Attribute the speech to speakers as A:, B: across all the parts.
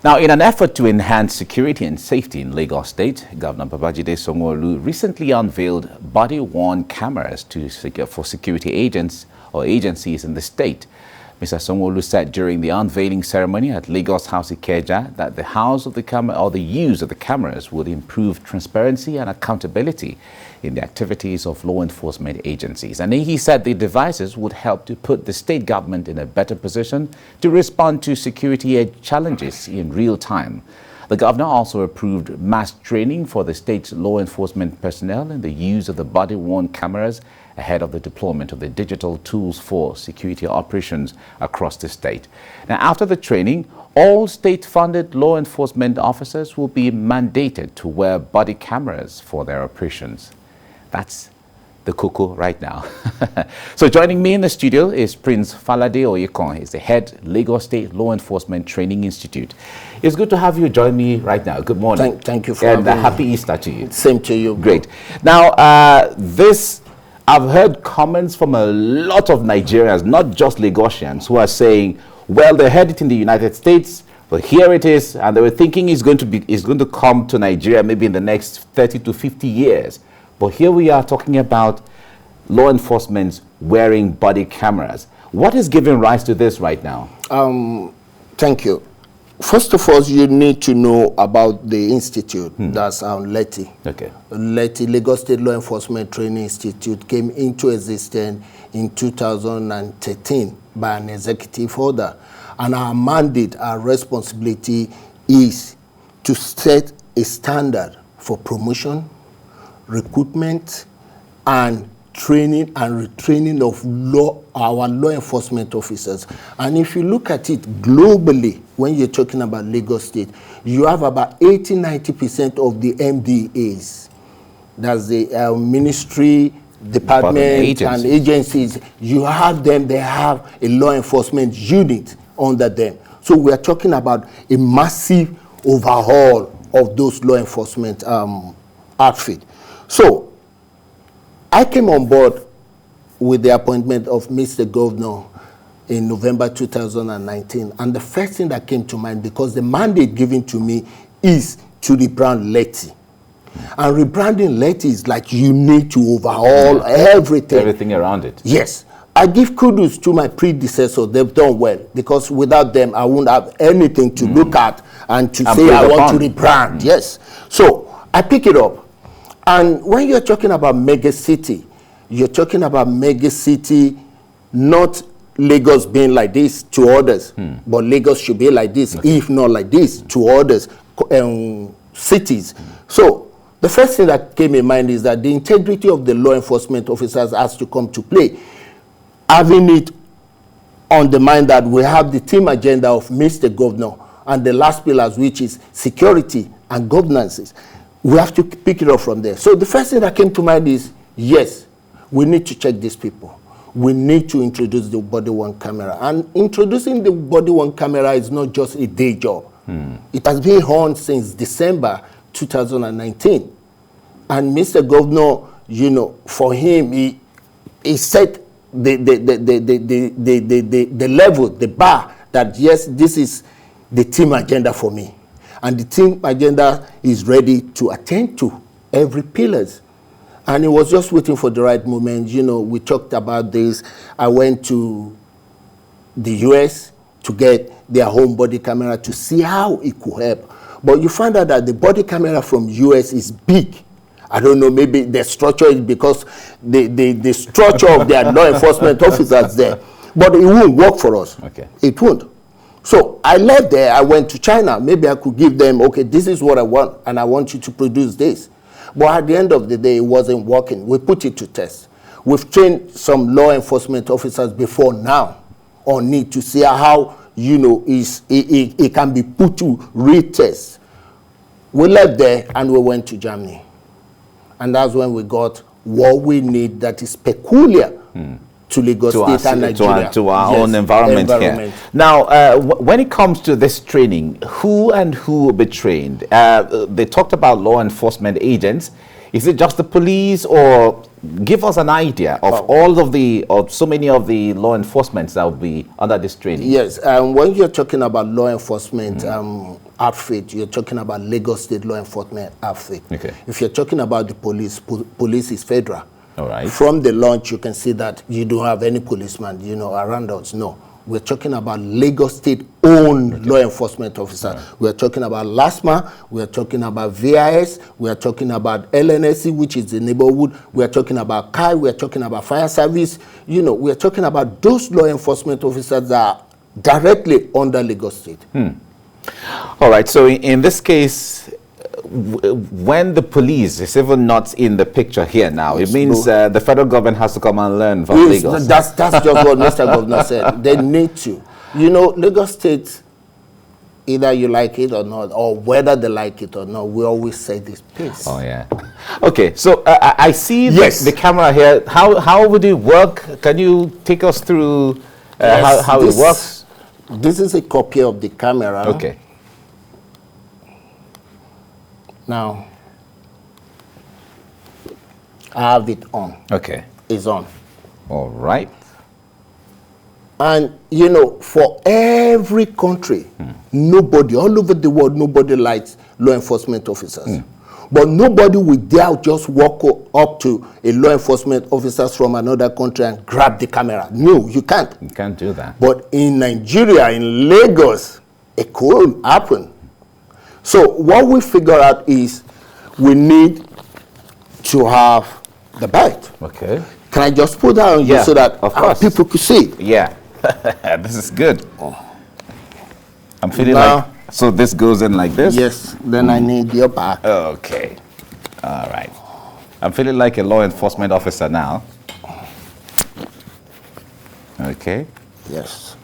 A: Now, in an effort to enhance security and safety in Lagos State, Governor Babajide Sanwo-Olu recently unveiled body-worn cameras for security agents or agencies in the state. Mr. Sanwo-Olu said during the unveiling ceremony at Lagos House Ikeja that the use of the cameras would improve transparency and accountability in the activities of law enforcement agencies. And he said the devices would help to put the state government in a better position to respond to security challenges in real time. The governor also approved mass training for the state's law enforcement personnel in the use of the body-worn cameras ahead of the deployment of the digital tools for security operations across the state. Now, after the training, all state-funded law enforcement officers will be mandated to wear body cameras for their operations. That's the cocoa right now. So joining me in the studio is Prince Falade Oyekon. He's the head Lagos State Law Enforcement Training Institute. It's good to have you join me right now. Good morning.
B: Thank you for having me.
A: And happy Easter to you.
B: Same to you.
A: Great. Now, I've heard comments from a lot of Nigerians, not just Lagosians, who are saying, well, they heard it in the United States, but here it is, and they were thinking it's going to come to Nigeria maybe in the next 30 to 50 years. But here we are talking about law enforcement wearing body cameras. What is giving rise to this right now?
B: Thank you. First of all, you need to know about the institute. That's LETI.
A: Okay.
B: LETI, Lagos State Law Enforcement Training Institute, came into existence in 2013 by an executive order. And our mandate, our responsibility is to set a standard for promotion, recruitment, and training and retraining of our law enforcement officers. And if you look at it globally, when you're talking about Lagos State, you have about 80-90% of the MDAs. That's the ministry, department and agencies. You have them, they have a law enforcement unit under them. So we are talking about a massive overhaul of those law enforcement outfit. So I came on board with the appointment of Mr. Governor in November 2019. And the first thing that came to mind, because the mandate given to me is to rebrand LETI. And rebranding LETI is like you need to overhaul everything.
A: Everything around it.
B: Yes. I give kudos to my predecessors. They've done well, because without them, I wouldn't have anything to look at and to say I want to rebrand. Yes. So I pick it up. And when you're talking about mega city, you're talking about mega city, not Lagos being like this to others, but Lagos should be like this, if not like this, to others cities. So the first thing that came in mind is that the integrity of the law enforcement officers has to come to play. Having it on the mind that we have the team agenda of Mr. Governor and the last pillars, which is security and governance. We have to pick it up from there. So the first thing that came to mind is, yes, we need to check these people. We need to introduce the body-worn camera. And introducing the body-worn camera is not just a day job. It has been on since December 2019. And Mr. Governor, you know, for him, he set the level, the bar, that yes, this is the team agenda for me. And the team agenda is ready to attend to every pillars. And it was just waiting for the right moment. You know, we talked about this. I went to the US to get their home body camera to see how it could help. But you find out that the body camera from US is big. I don't know, maybe the structure is because the structure of their law enforcement officers there. But it won't work for us. Okay. It won't. So I left there, I went to China. Maybe I could give them, okay, this is what I want, and I want you to produce this. But at the end of the day, it wasn't working. We put it to test. We've trained some law enforcement officers before now on need to see how, you know, it can be put to retest. We left there and we went to Germany. And that's when we got what we need that is peculiar to Lagos State and Nigeria.
A: To our own environment here. Now, when it comes to this training, who will be trained? They talked about law enforcement agents. Is it just the police, or give us an idea of all of the, or so many of the law enforcement that will be under this training.
B: Yes, when you're talking about law enforcement outfit, you're talking about Lagos State law enforcement outfit.
A: Okay.
B: If you're talking about the police, police is federal.
A: All right.
B: From the launch, you can see that you don't have any policeman, you know, around us. No. We're talking about Lagos State-owned law enforcement officers.
A: Right.
B: We're talking about LASMA. We're talking about VIS. We're talking about LNSC, which is the neighborhood. We're talking about CAI. We're talking about fire service. You know, we're talking about those law enforcement officers that are directly under Lagos State.
A: All right. So in this case, when the police is even not in the picture here now, it means the federal government has to come and learn from Lagos.
B: That's just what Mr. Governor said. They need to. You know, Lagos State, either you like it or not, or whether they like it or not, we always say this, please.
A: Oh, yeah. Okay, so I see
B: Yes.
A: the camera here. How would it work? Can you take us through
B: Yes,
A: how it works?
B: This is a copy of the camera.
A: Okay.
B: Now, I have it on.
A: Okay.
B: It's on.
A: All right.
B: And, you know, for every country, nobody, all over the world, nobody likes law enforcement officers. But nobody will dare just walk up to a law enforcement officer from another country and grab the camera. No, you can't.
A: You can't do that.
B: But in Nigeria, in Lagos, it could happen. So what we figure out is we need to have the belt.
A: Okay.
B: Can I just put that on you so that
A: of course.
B: people could see?
A: Yeah. This is good. I'm feeling
B: Now-
A: like, so this goes in like this?
B: Yes, then I need your back.
A: Okay. All right. I'm feeling like a law enforcement officer now. Okay.
B: Yes.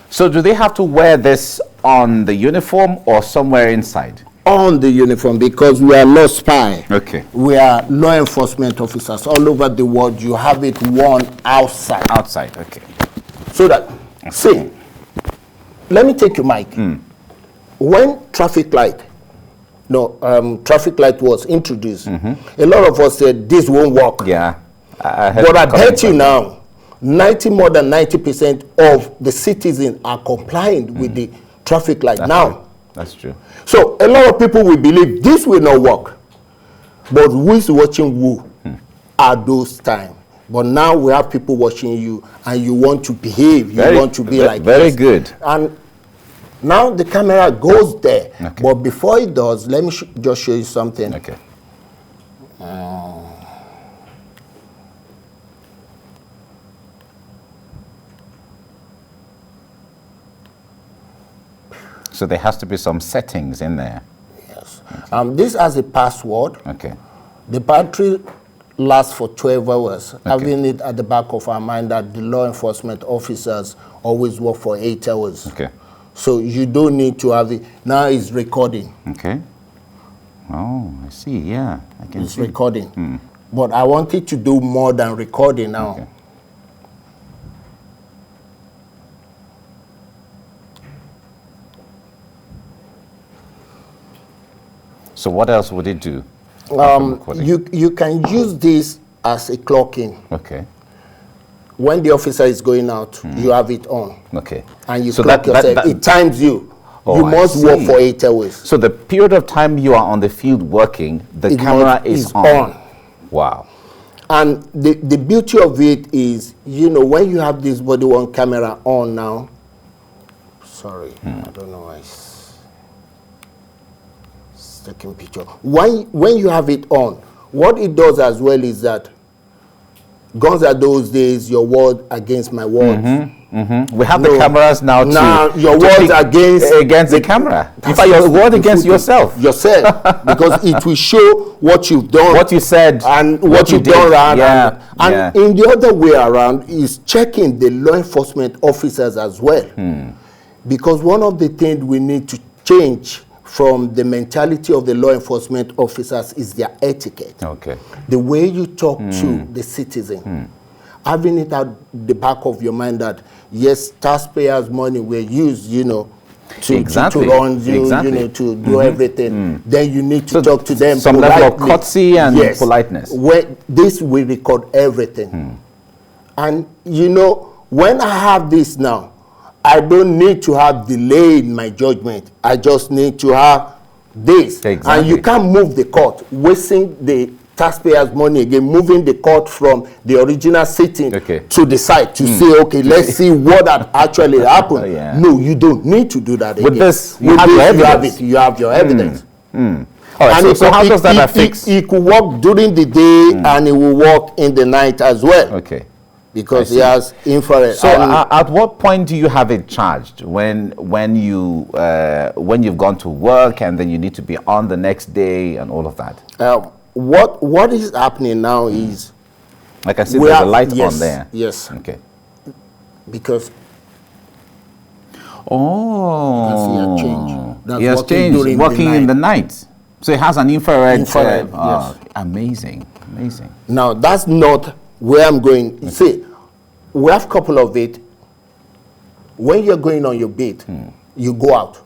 A: So do they have to wear this on the uniform or somewhere inside?
B: On the uniform, because we are law spy.
A: Okay.
B: We are law enforcement officers all over the world. You have it worn outside.
A: Outside, okay.
B: So that, see, let me take your mic. When traffic light was introduced, a lot of us said this won't work.
A: Yeah.
B: But I bet you now, more than 90% of the citizens are complying with the traffic light now.
A: Right. That's true.
B: So a lot of people will believe this will not work. But who is watching who at those times? But now we have people watching you and you want to behave. You want to be like
A: very
B: this.
A: good.
B: And now the camera goes there.
A: Okay.
B: But before it does, let me just show you something.
A: Okay. So there has to be some settings in there.
B: Yes. This has a password.
A: Okay.
B: The battery lasts for 12 hours, having it at the back of our mind that the law enforcement officers always work for 8 hours.
A: Okay.
B: So you don't need to have it. Now it's recording.
A: Okay. Oh, I see. Yeah, I can
B: It's
A: see.
B: recording. But I want it to do more than recording now.
A: Okay. So what else would it do?
B: You can use this as a clocking.
A: Okay.
B: When the officer is going out, you have it on.
A: Okay.
B: And you
A: So
B: clock yourself. It times you.
A: Oh,
B: you
A: I
B: must work
A: see.
B: for 8 hours.
A: So the period of time you are on the field working, the camera is on. Wow.
B: And the beauty of it is, you know, when you have this body worn camera on now, sorry, I don't know why it's taking picture. When you have it on, what it does as well is that guns are those days, your word against my words.
A: We have the cameras now too.
B: Now your words
A: against the camera. In fact, your word against yourself.
B: Because it will show what you've done,
A: what you said,
B: and what you've done wrong.
A: Yeah.
B: And in the other way around is checking the law enforcement officers as well. Because one of the things we need to change from the mentality of the law enforcement officers is their etiquette.
A: Okay.
B: The way you talk to the citizen. Having it at the back of your mind that, yes, taxpayers' money were used, you know, to run you, to do everything. Then you need to talk to them
A: some
B: politely.
A: level of courtesy and politeness.
B: This will record everything. And when I have this now, I don't need to have delay in my judgment. I just need to have this.
A: Exactly.
B: And you can't move the court, wasting the taxpayers' money again, moving the court from the original sitting to the side to say, okay, let's see what had actually happened. No, you don't need to do that again.
A: With this, you have your evidence.
B: You have your evidence.
A: All right, and so how does that affect?
B: It could work during the day and it will work in the night as well.
A: Okay.
B: Because he has infrared.
A: So at what point do you have it charged? When you've gone to work and then you need to be on the next day and all of that?
B: What is happening now is,
A: like I said, there's a light on there.
B: Yes.
A: Okay.
B: Because
A: he has changed. Working in the night. So it has an infrared.
B: Yes.
A: Amazing.
B: Now that's not where I'm going. See, we have a couple of it. When you're going on your beat, you go out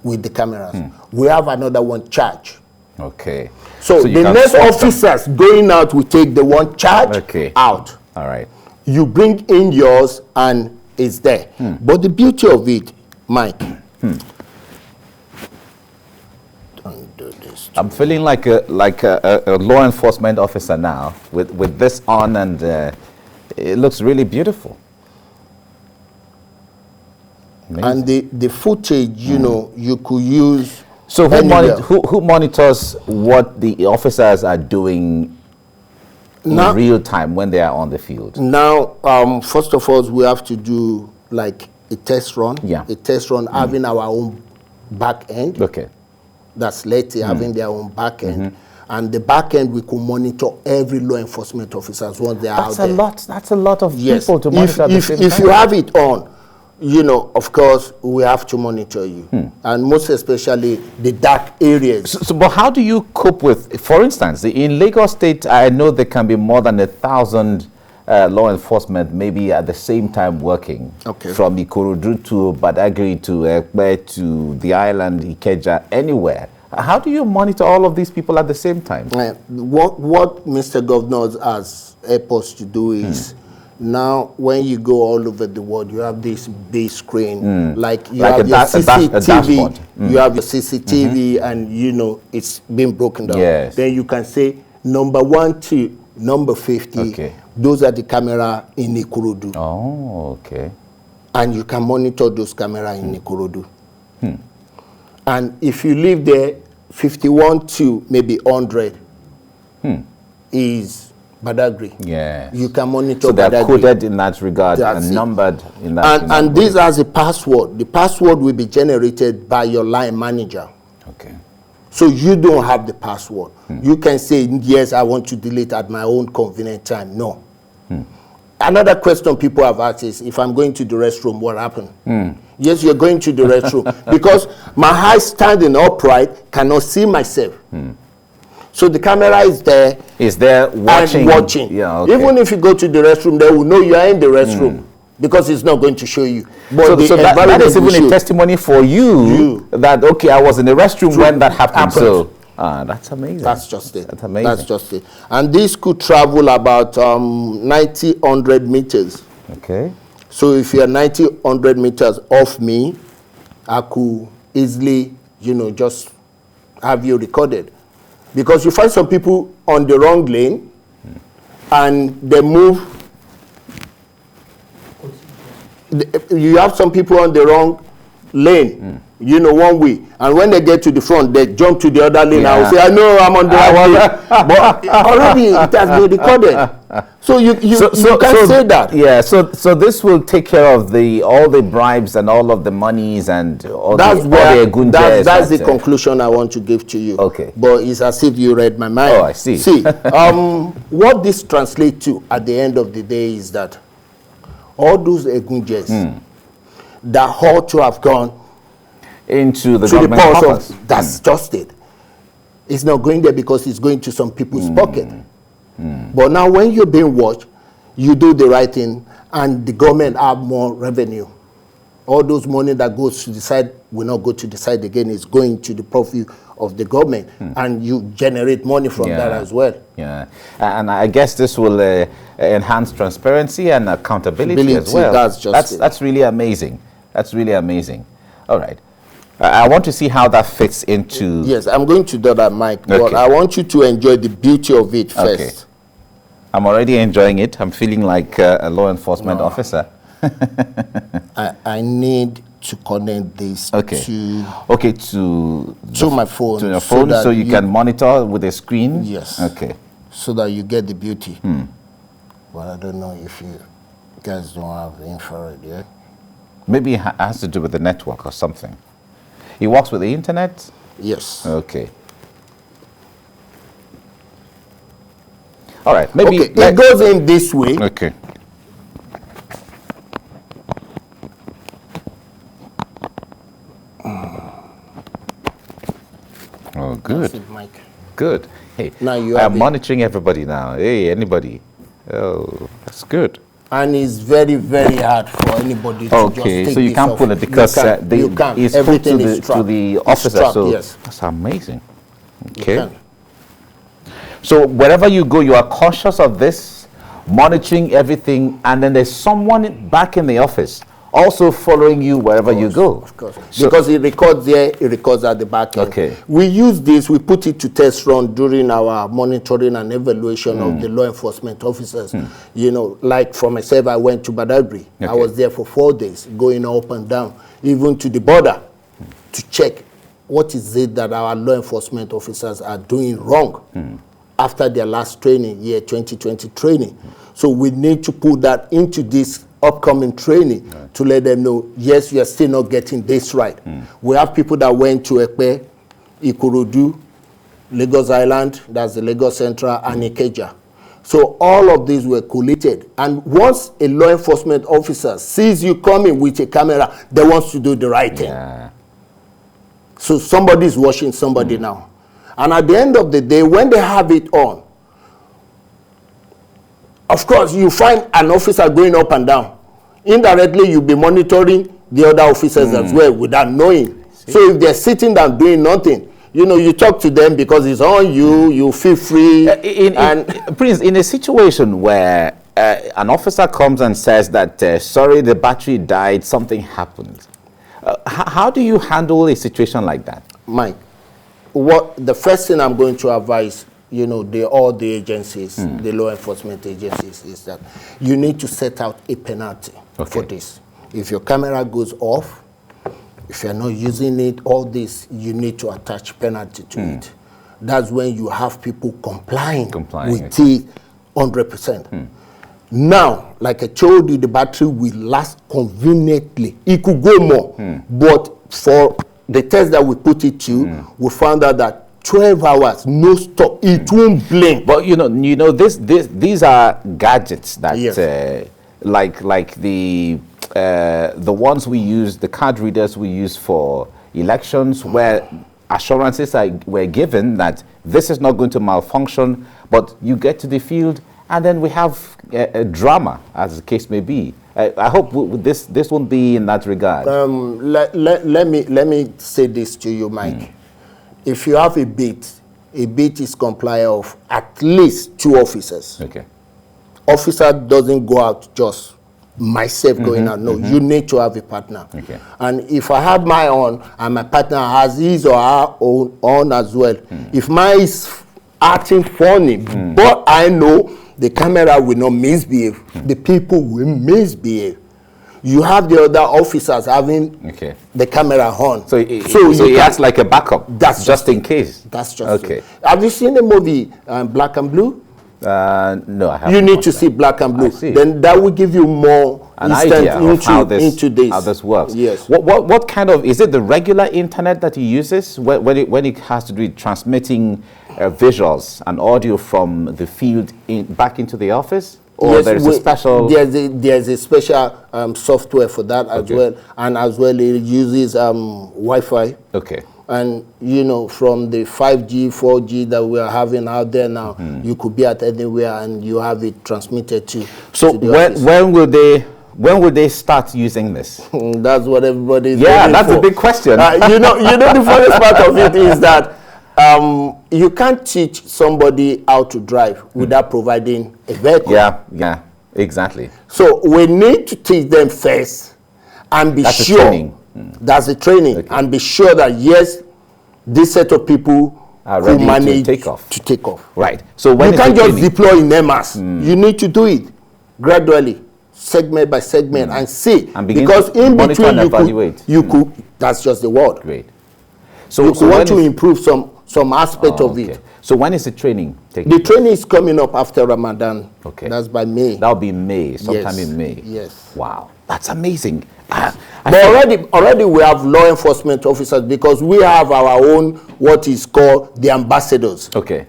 B: with the cameras. We have another one charge.
A: Okay.
B: So the next officers going out will take the one charge out.
A: All right.
B: You bring in yours and it's there. But the beauty of it, Mike, don't do this.
A: I'm feeling like a law enforcement officer now with this on, and it looks really beautiful. Amazing.
B: And the footage, you could use.
A: So who monitors what the officers are doing in real time when they are on the field?
B: Now, first of all, we have to do like a test run.
A: Yeah.
B: A test run having our own back end.
A: Okay.
B: That's Letty having their own back end. And the back end, we could monitor every law enforcement officers once they are out there.
A: That's a lot of people to monitor at the same time.
B: If you have it on, of course, we have to monitor you. And most especially the dark areas.
A: But how do you cope with, for instance, in Lagos State, I know there can be more than 1,000 law enforcement maybe at the same time working.
B: Okay.
A: From Ikorodu to Badagry to Ekpe to the island, Ikeja, anywhere. How do you monitor all of these people at the same time?
B: What Mr. Governor has helped us to do is, now when you go all over the world, you have this big screen, like you have your CCTV, you have your CCTV, and it's been broken down.
A: Yes.
B: Then you can say number 1 to number 50.
A: Okay.
B: Those are the camera in Ikorodu.
A: Oh, okay.
B: And you can monitor those cameras in Ikorodu. And if you live there, 51 to maybe 100 is Badagry.
A: Yes.
B: You can monitor
A: so they're
B: Badagry.
A: Coded in that regard and numbered in that regard.
B: And this has a password. The password will be generated by your line manager.
A: Okay.
B: So you don't have the password. You can say, yes, I want to delete at my own convenient time. No. Another question people have asked is, if I'm going to the restroom, what happened? Yes, you're going to the restroom. Because my eyes standing upright cannot see myself. So the camera is there.
A: Is there watching?
B: And watching.
A: Yeah, okay.
B: Even if you go to the restroom, they will know you are in the restroom. Because it's not going to show you. But
A: so that is even a testimony for you that, okay, I was in the restroom when that happened. So that's amazing.
B: That's just it.
A: That's amazing.
B: That's just it. And this could travel about 90, 100 meters.
A: Okay.
B: So if you're 90, 100 meters off me, I could easily, just have you recorded. Because you find some people on the wrong lane and they move. You have some people on the wrong lane, one way. And when they get to the front, they jump to the other lane. I will say, I know I'm on the right lane. But already it has been recorded. So you can say that.
A: Yeah, so this will take care of all the bribes and all of the monies and all
B: that's
A: the
B: the conclusion I want to give to you.
A: Okay.
B: But it's as if you read my mind.
A: Oh, I see.
B: See, what this translates to at the end of the day is that all those egunjes that ought to have gone
A: into the
B: to
A: government coffers.
B: That's just it. It's not going there because it's going to some people's pocket. But now when you're being watched, you do the right thing and the government have more revenue. all those money that goes to the side will not go to the side again. It's going to the profit of the government, and you generate money from that as well.
A: Yeah, and I guess this will enhance transparency and accountability as well. That's really amazing. That's really amazing. All right. I want to see how that fits into...
B: Yes, I'm going to do that, Mike, but I want you to enjoy the beauty of it first.
A: Okay. I'm already enjoying it. I'm feeling like a law enforcement officer.
B: I need to connect this to my phone.
A: To your phone, so you can monitor with a screen?
B: Yes.
A: Okay.
B: So that you get the beauty. But I don't know if you guys don't have infrared yet.
A: Maybe it has to do with the network or something. It works with the internet?
B: Yes.
A: Okay. All right. Maybe
B: it goes in this way.
A: Okay. Oh, good.
B: That's it, Mike.
A: Good. Hey,
B: now you
A: I'm monitoring everybody now. Hey, anybody. Oh, that's good.
B: And it's very, very hard for anybody to just take
A: so you can't pull it because it's put to the officer.
B: Strapped,
A: so
B: yes.
A: That's amazing. Okay. So wherever you go, you are cautious of this, monitoring everything, and then there's someone back in the office also following you wherever you go.
B: Of course. Because it records there, it records at the back end.
A: Okay.
B: We use this, we put it to test run during our monitoring and evaluation of the law enforcement officers. You know, like for myself, I went to Badagry. Okay. I was there for 4 days, going up and down, even to the border, to check what is it that our law enforcement officers are doing wrong after their last training, year 2020 training. So we need to put that into this upcoming training to let them know, yes, you are still not getting this right. We have people that went to Ekpe, Ikorodu, Lagos Island, that's the Lagos Central, and Ikeja. So all of these were collated. And once a law enforcement officer sees you coming with a camera, they want to do the right thing. So somebody is watching somebody now. And at the end of the day, when they have it on, of course, you find an officer going up and down. Indirectly, you'll be monitoring the other officers as well without knowing. So if they're sitting down doing nothing, you know, you talk to them because it's on you, you feel free.
A: Prince, in a situation where an officer comes and says that, sorry, the battery died, something happened, how do you handle a situation like that?
B: Mike, the first thing I'm going to advise, you know, all the agencies, the law enforcement agencies, is that you need to set out a penalty for this. If your camera goes off, if you're not using it, all this, you need to attach penalty to it. That's when you have people complying with it 100%. Now, like I told you, the battery will last conveniently. It could go more, but for the test that we put it to, we found out that 12 hours, no stop, it won't blink.
A: But you know, these are gadgets that, like the ones we use, the card readers we use for elections, where assurances were given that this is not going to malfunction, but you get to the field, and then we have a drama, as the case may be. I hope this won't be in that regard.
B: Let me say this to you, Mike. If you have a beat is compliant of at least 2 officers.
A: Okay.
B: Officer doesn't go out just myself going out. No, you need to have a partner.
A: Okay.
B: And if I have my own and my partner has his or her own on as well, if mine is acting funny, but I know the camera will not misbehave, the people will misbehave. You have the other officers having the camera on.
A: So it acts like a backup.
B: That's
A: just in case.
B: That's just it. Have you seen the movie Black and Blue?
A: No, I haven't.
B: You need to see Black and Blue. Then that will give you more
A: an idea of how
B: this
A: works.
B: Yes.
A: What kind of, is it the regular internet that he uses when it has to do with transmitting visuals and audio from the field back into the office? Or yes, there's a special...
B: There's a special software for that as well. And as well, it uses Wi-Fi.
A: Okay.
B: And, you know, from the 5G, 4G that we are having out there now, you could be at anywhere and you have it transmitted to
A: So when will they When would they start using this?
B: That's what everybody's
A: Yeah,
B: waiting
A: that's
B: for.
A: a big question.
B: You know, the funniest part of it is that you can't teach somebody how to drive without providing a vehicle.
A: Yeah, exactly.
B: So we need to teach them first and be
A: That's
B: sure.
A: the training.
B: That's the training.
A: Okay.
B: And be sure that, yes, this set of people
A: Are
B: who
A: ready
B: manage
A: to take off. Right. So when
B: you
A: is
B: can't
A: the
B: just
A: training?
B: deploy in mass. You need to do it gradually, segment by segment, and see.
A: And begin
B: because
A: to
B: in
A: monitor
B: between
A: and evaluate.
B: you could. That's just the word.
A: Great.
B: So
A: So
B: you
A: when
B: want to
A: is-
B: improve some aspect of
A: okay.
B: it.
A: So when is the training taking
B: The
A: place?
B: training is coming up after Ramadan.
A: Okay.
B: That's by May.
A: That'll be May, sometime
B: Yes.
A: in May.
B: Yes.
A: Wow, that's amazing. I
B: But
A: think-
B: already we have law enforcement officers, because we have our own, what is called the ambassadors.
A: Okay.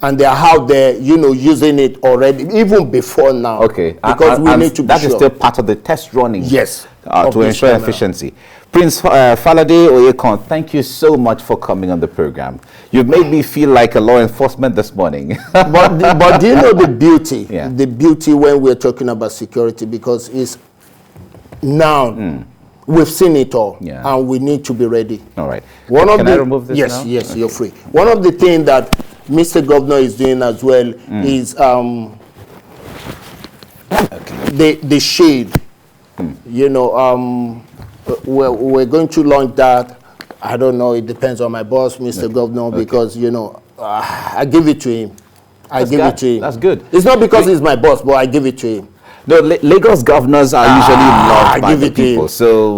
B: And they are out there, using it already, even before now.
A: Okay.
B: Because we
A: And
B: need to be
A: that is
B: sure.
A: still part of the test running.
B: Yes, of
A: to
B: this
A: ensure
B: camera.
A: efficiency. Prince Falade Oyekon, thank you so much for coming on the program. You've made me feel like a law enforcement this morning.
B: but do you know the beauty?
A: Yeah.
B: The beauty when we're talking about security, because it's now we've seen it all,
A: Yeah.
B: and we need to be ready.
A: All right.
B: One
A: Can
B: of
A: I
B: the
A: remove this
B: yes,
A: now?
B: yes, you're free. One of the things that Mr. Governor is doing as well is the shade. We're going to launch that. I don't know. It depends on my boss, Mr. Governor, because I give it to him. I give it to him.
A: That's good.
B: It's not because he's my boss, but I give it to him.
A: No, Lagos governors are usually loved by
B: give
A: the
B: it to him.
A: people. So,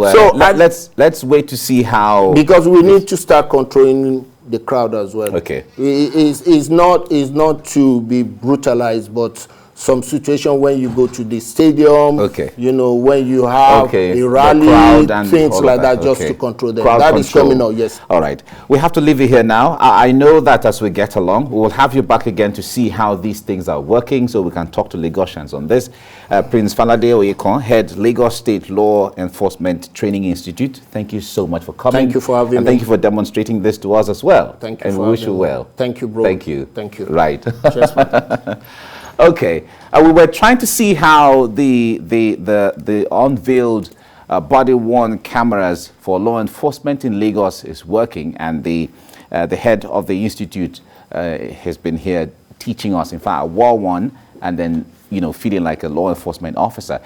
A: let's wait to see how.
B: Because we need to start controlling the crowd as well.
A: Okay.
B: It's not to be brutalized, but some situation when you go to the stadium,
A: Okay.
B: when you have
A: Okay,
B: a
A: the
B: rally,
A: crowd and
B: things
A: all of
B: like that, just
A: okay.
B: to control them.
A: Crowd
B: That is
A: control.
B: coming out, yes.
A: All right. We have to leave it here now. I know that as we get along, we will have you back again to see how these things are working, so we can talk to Lagosians on this. Prince Falade Oyekon, head Lagos State Law Enforcement Training Institute. Thank you so much for coming.
B: Thank you for having
A: and
B: me.
A: thank you for demonstrating this to us as well.
B: Thank you
A: And
B: for
A: we wish
B: having
A: you
B: me.
A: well.
B: Thank you, bro.
A: Thank you.
B: Thank you.
A: Right.
B: Cheers, man.
A: Okay, we were trying to see how the unveiled body-worn cameras for law enforcement in Lagos is working, and the head of the institute has been here teaching us. In fact, I wore one, and then feeling like a law enforcement officer.